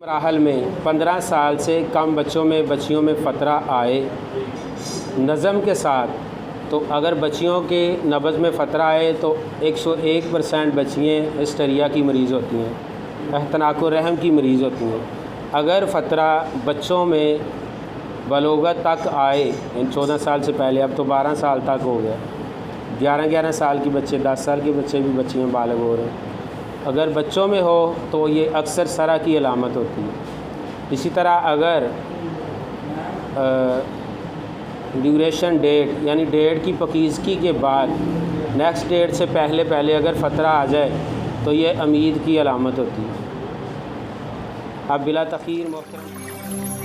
मराहल में 15 साल से कम बच्चों में बच्चियों में फ़तरा आए नज़म के साथ, तो अगर बच्चियों के नब्ज़ में फ़तरा आए तो 101% बच्चियाँ हिस्टेरिया की मरीज़ होती हैं, एहतनाक रहम की मरीज़ होती हैं। अगर फ़तरा बच्चों में बलोगत तक आए, इन 14 साल से पहले, अब तो 12 साल तक हो गया, 11-11 साल के बच्चे, 10 साल के बच्चे भी बच्चियाँ बालिग हो रहे हैं। अगर बच्चों में हो तो ये अक्सर सरा की अलामत होती है। इसी तरह अगर ड्यूरेशन डेट यानी डेट की पकीज़गी के बाद नेक्स्ट डेट से पहले पहले अगर फ़तरा आ जाए तो ये अमीद की अलामत होती है। अब बिला तख़ीर मोहतरम